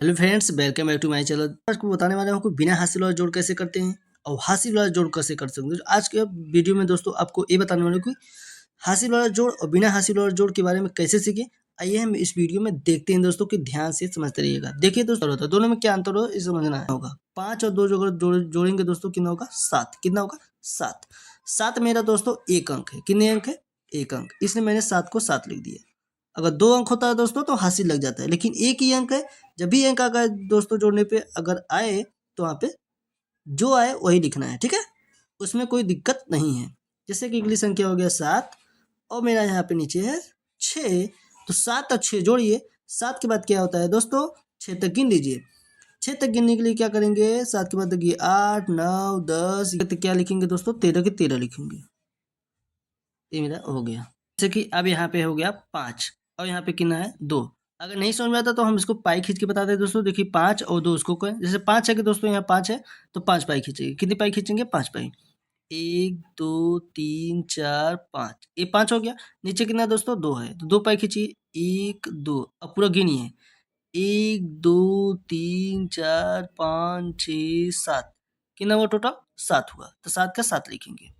Hello friends, welcome back to my channel. आज को बताने वाला हूँ कि बिना हासिल वाला जोड़ कैसे करते हैं और हासिल वाला जोड़ कैसे कर सकते हैं। तो आज के वीडियो में दोस्तों आपको ये बताने वाला हूँ कि हासिल वाला जोड़ और बिना हासिल वाला जोड़ के बारे में कैसे सीखें। आइए हम इस वीडियो में देखते हैं दोस्तों, कि ध्यान से समझते रहिएगा। देखिए दोस्तों, होता है दोनों में क्या अंतर हो इसे समझना होगा। 5 और 2 जोड़ेंगे दोस्तों, कितना होगा 7। कितना होगा 7। 7 मेरा दोस्तों एक अंक है। कितने अंक है? एक अंक, इसलिए मैंने 7 को 7 लिख दिया। अगर 2 अंक होता है दोस्तों तो हासिल लग जाता है, लेकिन एक ही अंक है। जब भी अंक अगर दोस्तों जोड़ने पे अगर आए तो वहाँ पे जो आए वही लिखना है, ठीक है। उसमें कोई दिक्कत नहीं है। जैसे कि अगली संख्या हो गया 7 और मेरा यहाँ पे नीचे है 6। तो 7 और 6 जोड़िए। 7 के बाद क्या होता है दोस्तों? 6 तक गिन लीजिए। 6 तक गिनने के लिए क्या करेंगे? 7 के बाद देखिए 8 9 10, तो क्या लिखेंगे दोस्तों? 13 के 13 लिखेंगे। ये मेरा हो गया। जैसे कि अब यहाँ पे हो गया 5 और यहाँ पे कितना है 2। अगर नहीं समझ में आता तो हम इसको पाई खींच के बताते हैं दोस्तों। देखिए 5 और 2 उसको कहें। जैसे 5 है कि दोस्तों यहाँ 5 है तो 5 पाई खींचेंगे। कितनी पाई खींचेंगे? 5 पाई। 1 2 3 4 5, ये 5 हो गया। नीचे कितना है दोस्तों? 2 है तो 2 पाई खींचिए। 1 2, अब पूरा गिनिए। 1 2 3 4 5 6 7, कितना हुआ टोटल? 7 हुआ। तो 7 का 7 लिखेंगे,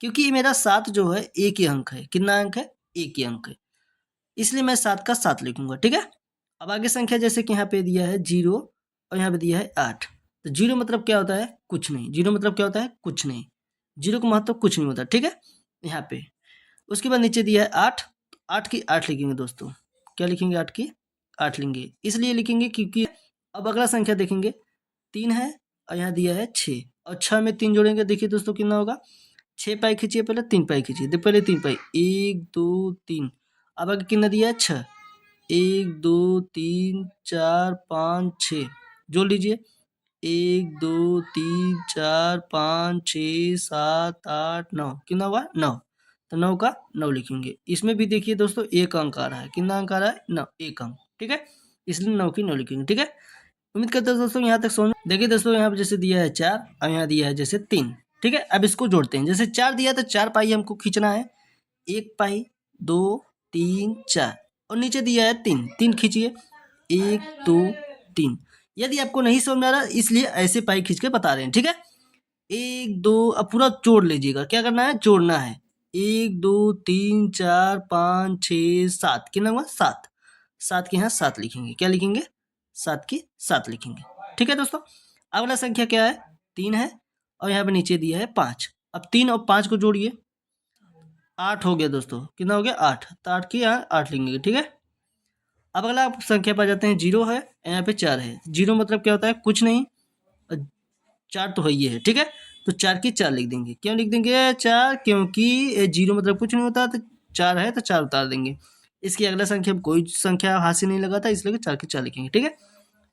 क्योंकि ये मेरा 7 जो है एक ही अंक है। कितना अंक है? एक ही अंक है, इसलिए मैं 7 का 7 लिखूंगा, ठीक है। अब आगे संख्या, जैसे कि यहाँ पे दिया है 0 और यहाँ पे दिया है 8। तो 0 मतलब क्या होता है? कुछ नहीं। 0 मतलब क्या होता है? कुछ नहीं। 0 का महत्व कुछ नहीं होता, ठीक है। यहाँ पे उसके बाद नीचे दिया है 8। 8 की 8 लिखेंगे दोस्तों। क्या लिखेंगे? 8 की 8 लेंगे, इसलिए लिखेंगे क्योंकि अब अगला संख्या देखेंगे 3 है और यहाँ दिया है 6 और 6 में 3 जोड़ेंगे। देखिए दोस्तों कितना होगा? 6 पाई खींचिए, पहले 3 पाई खींचिए। पहले 3 पाई, 1 2 3। अब आगे कितना दिया है? 6। 1 2 3 4 5 6, जोड़ लीजिए। 1 2 3 4 5 6 7 8 9, कितना हुआ? 9। तो 9 का 9 लिखेंगे। इसमें भी देखिए दोस्तों एक अंक आ रहा है। कितना अंक आ रहा है? 9, एक अंक, ठीक है। इसलिए 9 की 9 लिखेंगे, ठीक है। उम्मीद करते हैं दोस्तों यहाँ तक समझ। देखिए दोस्तों, यहाँ पे जैसे दिया है 4 और यहाँ दिया है जैसे 3, ठीक है। अब इसको जोड़ते हैं। जैसे 4 दिया तो 4 पाई हमको खींचना है। 1 पाई 2 3 4, और नीचे दिया है 3, 3 खींचिए। 1 2 3। यदि आपको नहीं समझ में आ रहा इसलिए ऐसे पाई खींच के बता रहे हैं, ठीक है। 1 2, अब पूरा जोड़ लीजिएगा। क्या करना है? जोड़ना है। 1 2 3 4 5 6 7, कितना हुआ? 7। 7 के यहाँ 7 लिखेंगे। क्या लिखेंगे? 7 की 7 लिखेंगे, ठीक है दोस्तों। अगला संख्या क्या है? 3 है और यहाँ पे नीचे दिया है 5। अब 3 और 5 को जोड़िए। 8 हो गया दोस्तों। कितना हो गया? 8। तो 8 की यहाँ 8 लिखेंगे, ठीक है। अब अगला संख्या पर जाते हैं। 0 है, यहाँ पे 4 है। 0 मतलब क्या होता है? कुछ नहीं। 4 तो है ही है, ठीक है। तो 4 की 4 लिख देंगे। क्यों लिख देंगे 4? क्योंकि 0 मतलब कुछ नहीं होता, तो 4 है तो 4 उतार देंगे। इसकी अगला संख्या कोई संख्या हाथ से नहीं लगाता, इसलिए 4 की 4 लिखेंगे, ठीक है।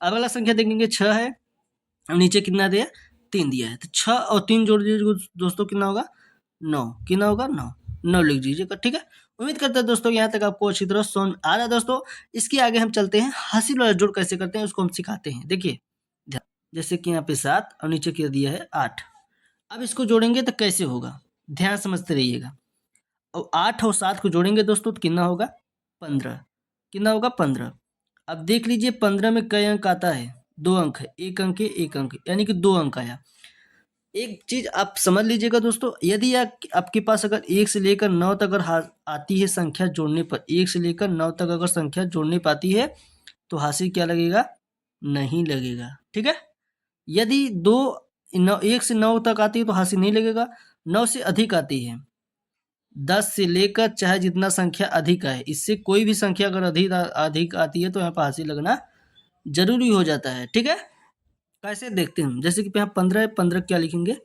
अब अगला संख्या देखेंगे 6 है और नीचे कितना दिया? 3 दिया है। तो 6 और 3 जोड़ दीजिए दोस्तों, कितना होगा? 9। कितना होगा? 9। 9 लिख दीजिएगा, ठीक है। उम्मीद करते हैं दोस्तों यहाँ तक आपको अच्छी तरह समझ आ रहा है दोस्तों। इसके आगे हम चलते हैं। हासिल वाला जोड़ कैसे करते हैं उसको हम सिखाते हैं। देखिए ध्यान, जैसे कि यहाँ पे 7 और नीचे क्या दिया है? 8। अब इसको जोड़ेंगे तो कैसे होगा? ध्यान समझते रहिएगा। और 8 और 7 को जोड़ेंगे दोस्तों तो कितना होगा? 15। कितना होगा? 15। अब देख लीजिए 15 में कई अंक आता है? 2 अंक है। एक अंक है, एक अंक है, यानी कि 2 अंक आया। एक चीज आप समझ लीजिएगा दोस्तों, यदि आपके पास अगर 1 से लेकर 9 तक अगर आती है संख्या जोड़ने पर, 1 से लेकर 9 तक अगर संख्या जोड़ने पाती है तो हासिल क्या लगेगा? नहीं लगेगा, ठीक है। यदि 1 से 9 तक आती है तो हासिल नहीं लगेगा। 9 से अधिक आती है, 10 से लेकर चाहे जितना संख्या अधिक आए, इससे कोई भी संख्या अगर अधिक अधिक आती है तो यहाँ पर हासिल लगना जरूरी हो जाता है, ठीक है। कैसे देखते हैं हम? जैसे कि यहाँ 15 है, 15 क्या लिखेंगे?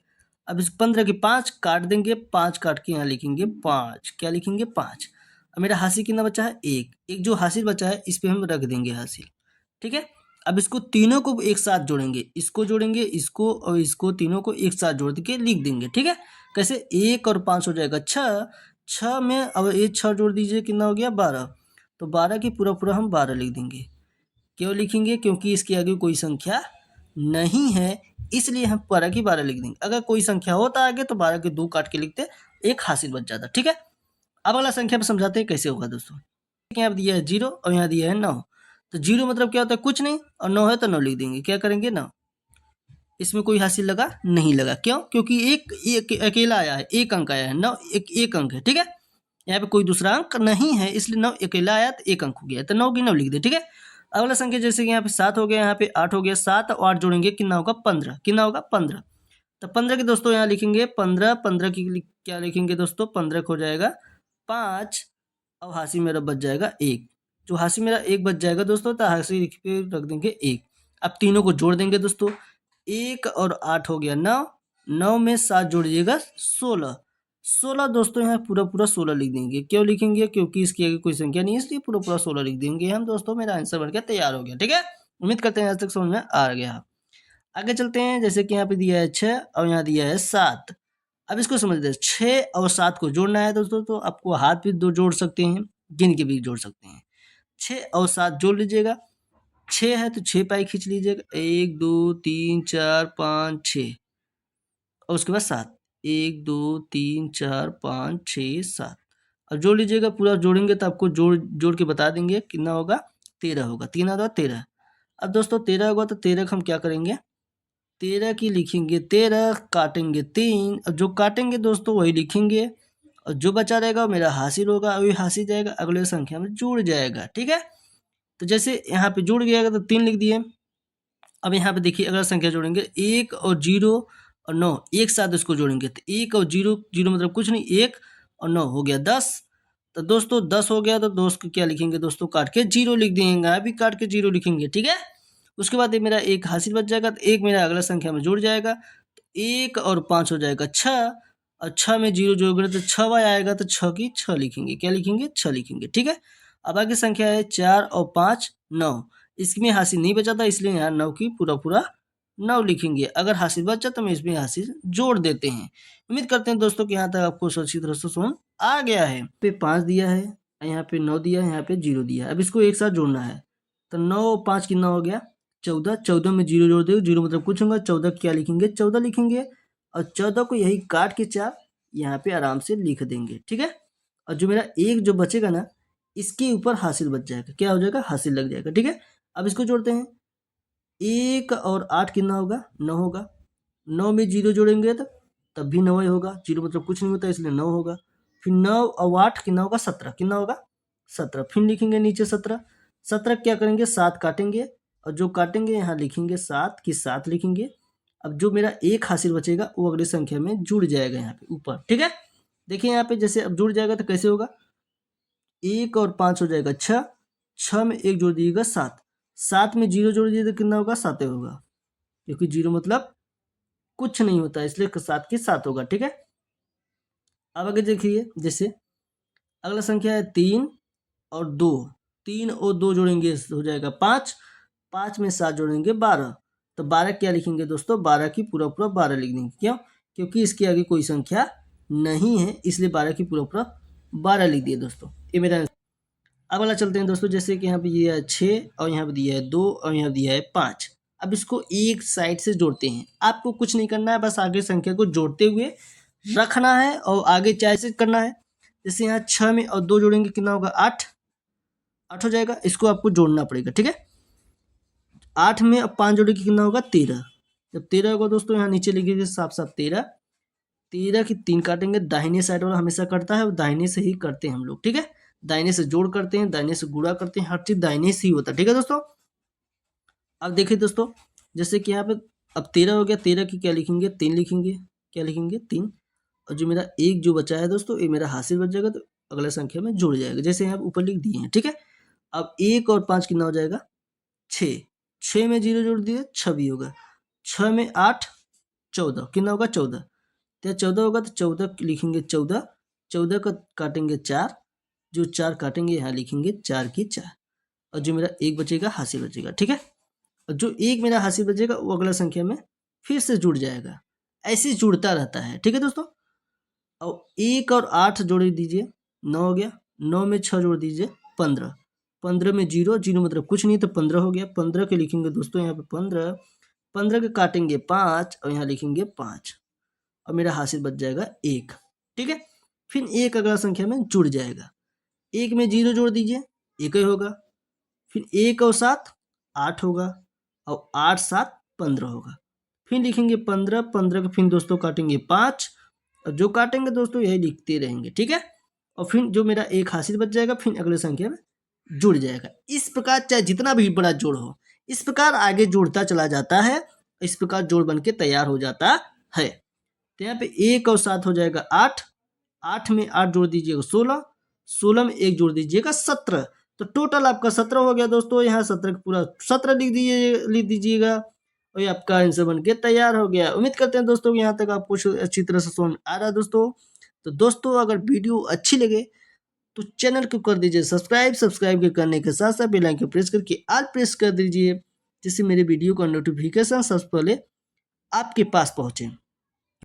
अब इस 15 की 5 काट देंगे। 5 काट के यहाँ लिखेंगे 5। क्या लिखेंगे? 5। अब मेरा हासिल कितना बचा है? 1। एक जो हासिल बचा है इस पे हम रख देंगे हासिल, ठीक है। अब इसको तीनों को एक साथ जोड़ेंगे। इसको जोड़ेंगे, इसको और इसको, तीनों को एक साथ जोड़ के लिख देंगे, ठीक है। कैसे? 1 और 5 हो जाएगा 6। 6 में अब ये 6 जोड़ दीजिए, कितना हो गया? 12। तो 12 की पूरा पूरा हम 12 लिख देंगे। क्यों लिखेंगे? क्योंकि इसके आगे कोई संख्या नहीं है, इसलिए हम 12 की 12 लिख देंगे। अगर कोई संख्या होता आगे तो 12 के 2 काट के लिखते, एक हासिल बच जाता, ठीक है। अब अगला संख्या पर समझाते हैं कैसे होगा दोस्तों। यहाँ दिया है 0 और यहाँ दिया है 9। तो जीरो मतलब क्या होता है, कुछ नहीं, और 9 है तो 9 लिख देंगे। क्या करेंगे, 9। इसमें कोई हासिल लगा नहीं लगा, क्यों? क्योंकि एक अकेला आया है, एक अंक आया है, 9 एक अंक है, ठीक है। यहाँ पे कोई दूसरा अंक नहीं है, इसलिए 9 अकेला आया तो एक अंक हो गया, तो 9 की 9 लिख दे, ठीक है। अगला संख्या जैसे कि यहाँ पे 7 हो गया, यहाँ पे 8 हो गया, 7 और 8 जोड़ेंगे कितना होगा, 15। कितना होगा, 15। तो 15 के दोस्तों यहाँ लिखेंगे 15, 15 की क्या लिखेंगे दोस्तों, 15 हो जाएगा 5। अब हासिल मेरा बच जाएगा 1। जो हासिल मेरा 1 बच जाएगा दोस्तों, तो हासिल लिख के रख देंगे 1। अब तीनों को जोड़ देंगे दोस्तों, 1 और 8 हो गया 9, 9 में 7 जोड़िएगा 16, 16 दोस्तों यहाँ पूरा पूरा 16 लिख देंगे। क्यों लिखेंगे, क्योंकि इसकी आगे कोई संख्या नहीं है, इसलिए पूरा पूरा 16 लिख देंगे हम दोस्तों। मेरा आंसर बन गया, तैयार हो गया, ठीक है। उम्मीद करते हैं आज तक समझ में आ गया। आगे चलते हैं, जैसे कि यहाँ पे दिया है 6 और यहाँ दिया है 7। अब इसको समझते हैं, 6 और 7 को जोड़ना है दोस्तों, तो आपको हाथ भी दो जोड़ सकते हैं, गिन के भी जोड़ सकते हैं। 6 और 7 जोड़ लीजिएगा, 6 है तो 6 पाई खींच लीजिएगा, 1 2 3 4 5 6, और उसके बाद 7, 1 2 3 4 5 6 7। अब जोड़ लीजिएगा, पूरा जोड़ेंगे तो आपको जोड़ जोड़ के बता देंगे कितना होगा, 13 होगा। 3 होगा 13। अब दोस्तों 13 होगा तो 13 हम क्या करेंगे, 13 की लिखेंगे 13, काटेंगे 3, और जो काटेंगे दोस्तों वही लिखेंगे, और जो बचा रहेगा मेरा हासिल होगा, वही हासिल जाएगा, अगले संख्या में जुड़ जाएगा, ठीक है। तो जैसे यहाँ पे जुड़ गया तो 3 लिख दिए। अब यहाँ पे देखिए अगला संख्या जोड़ेंगे, 1 और 0 और 9 एक साथ इसको जोड़ेंगे, तो 1 और 0, 0 मतलब कुछ नहीं, 1 और 9 हो गया 10। तो दोस्तों 10 हो गया, तो दोस्त को क्या लिखेंगे दोस्तों, काट के 0 लिख देंगे, अभी काट के 0 लिखेंगे, ठीक है। उसके बाद ये मेरा एक हासिल बच जाएगा, तो एक मेरा अगला संख्या में जुड़ जाएगा, तो 1 और 5 हो जाएगा 6, और 6 में 0 जोड़ेंगे तो 6 आएगा, तो 6 की 6 लिखेंगे, क्या लिखेंगे, 6 लिखेंगे, ठीक है। अब आगे संख्या है 4 और 5 9, इसमें हासिल नहीं बचा था, इसलिए यहाँ 9 की पूरा पूरा 9 लिखेंगे। अगर हासिल बचा तो मैं इसमें हासिल जोड़ देते हैं। उम्मीद करते हैं दोस्तों कि यहाँ तक आपको अच्छी तरह से समझ आ गया है। पे 5 दिया है, यहाँ पे 9 दिया है, यहाँ पे 0 दिया है। अब इसको एक साथ जोड़ना है, तो 9 और 5 कितना हो गया, 14। 14 में 0 जोड़ दो, 0 मतलब कुछ होगा, 14 क्या लिखेंगे, 14 लिखेंगे, और 14 को यही काट के 4 यहाँ पे आराम से लिख देंगे, ठीक है। और जो मेरा एक जो बचेगा ना, इसके ऊपर हासिल बच जाएगा, क्या हो जाएगा, हासिल लग जाएगा, ठीक है। अब इसको जोड़ते हैं, 1 और 8 कितना होगा, 9 होगा। 9 में 0 जोड़ेंगे तो तब भी 9 ही होगा, 0 मतलब कुछ नहीं होता, इसलिए 9 होगा। फिर 9 और 8 कितना होगा, 17। कितना होगा, 17। फिर लिखेंगे नीचे 17। 17 क्या करेंगे, 7 काटेंगे, और जो काटेंगे यहाँ लिखेंगे 7 की 7 लिखेंगे। अब जो मेरा एक हासिल बचेगा वो अगली संख्या में जुड़ जाएगा यहाँ पे ऊपर, ठीक है। देखिए यहाँ पे जैसे अब जुड़ जाएगा तो कैसे होगा, 1 और 5 हो जाएगा 6, 6 में 1 जोड़ दीजिएगा 7, 7 में 0 जोड़ दीजिए तो कितना होगा, 7 होगा, क्योंकि 0 मतलब कुछ नहीं होता, इसलिए 7 की 7 होगा, ठीक है। अब आगे देखिए, जैसे अगला संख्या है 3 और 2, 3 और 2 जोड़ेंगे हो जाएगा 5, 5 में 7 जोड़ेंगे 12, तो 12 क्या लिखेंगे दोस्तों, 12 की पूरा पूरा 12 लिख देंगे, क्यों, क्योंकि इसके आगे कोई संख्या नहीं है, इसलिए 12 की पूरा पूरा 12 लिख दिए दोस्तों, ये मेरा। अब वाला चलते हैं दोस्तों, जैसे कि यहाँ पे दिया है 6 और यहाँ पे दिया है 2 और यहाँ दिया है 5। अब इसको एक साइड से जोड़ते हैं, आपको कुछ नहीं करना है, बस आगे संख्या को जोड़ते हुए रखना है और आगे चाहे से करना है। जैसे यहाँ 6 में और 2 जोड़ेंगे कितना होगा, 8, 8 हो जाएगा, इसको आपको जोड़ना पड़ेगा, ठीक है। 8 में अब 5 जोड़ेंगे कितना होगा, 13। जब 13 होगा दोस्तों यहाँ नीचे लिखिए साफ साफ 13, 13 की 3 काटेंगे, दाहिने साइड वाला हमेशा करता है, दाहिने से ही करते हैं हम लोग, ठीक है। दाहिने से जोड़ करते हैं, दाहिने से गुणा करते हैं, हर चीज दाहिने से ही होता है, ठीक है दोस्तों। अब देखिए दोस्तों, जैसे कि यहाँ पे अब 13 हो गया, 13 की क्या लिखेंगे, 3 लिखेंगे, क्या लिखेंगे, 3, और जो मेरा एक जो बचा है दोस्तों, ये मेरा हासिल बच जाएगा, तो अगला संख्या में जुड़ जाएगा, जैसे यहाँ ऊपर लिख दिए हैं, ठीक है। अब 1 और 5 कितना हो जाएगा, 6, 6 में 0 जोड़ दिए, 6 भी होगा, 6 में 8 14, कितना होगा, 14, तो 14 होगा, तो 14 लिखेंगे 14, 14 का काटेंगे 4, जो 4 काटेंगे यहाँ लिखेंगे 4 की 4, और जो मेरा एक बचेगा हासिल बचेगा, ठीक है। और जो एक मेरा हासिल बचेगा वो अगला संख्या में फिर से जुड़ जाएगा, ऐसे जुड़ता रहता है, ठीक है दोस्तों। और 1 और 8 जोड़ दीजिए, 9 हो गया, 9 में 6 जोड़ दीजिए 15, 15 में 0, 0 मतलब कुछ नहीं, तो 15 हो गया। 15 के लिखेंगे दोस्तों यहाँ पे 15, 15 के काटेंगे 5 और यहाँ लिखेंगे 5, और मेरा हासिल बच जाएगा 1, ठीक है। फिर एक अगला संख्या में जुड़ जाएगा, 1 में 0 जोड़ दीजिए, 1 ही होगा, फिर 1 और 7 8 होगा और 8 7 15 होगा। फिर लिखेंगे 15, 15 को फिर दोस्तों काटेंगे 5 और जो काटेंगे दोस्तों यही लिखते रहेंगे, ठीक है। और फिर जो मेरा एक हासिल बच जाएगा फिर अगले संख्या में जुड़ जाएगा। इस प्रकार चाहे जितना भी बड़ा जोड़ हो, इस प्रकार आगे जोड़ता चला जाता है, इस प्रकार जोड़ बन के तैयार हो जाता है। तो यहाँ पे 1 और 7 हो जाएगा 8, 8 में 8 जोड़ दीजिएगा 16, 16 में 1 जोड़ दीजिएगा 17। तो टोटल आपका 17 हो गया दोस्तों। यहाँ 17 का पूरा 17 लिख दीजिएगा और ये आपका आंसर बन के तैयार हो गया। उम्मीद करते हैं दोस्तों यहाँ तक आपको अच्छी तरह से समझ आ रहा है दोस्तों। तो दोस्तों अगर वीडियो अच्छी लगे तो चैनल को कर दीजिए सब्सक्राइब के करने के साथ साथ बेल आइकन प्रेस करके ऑल प्रेस कर दीजिए, जिससे मेरे वीडियो का नोटिफिकेशन सबसे पहले आपके पास पहुँचे।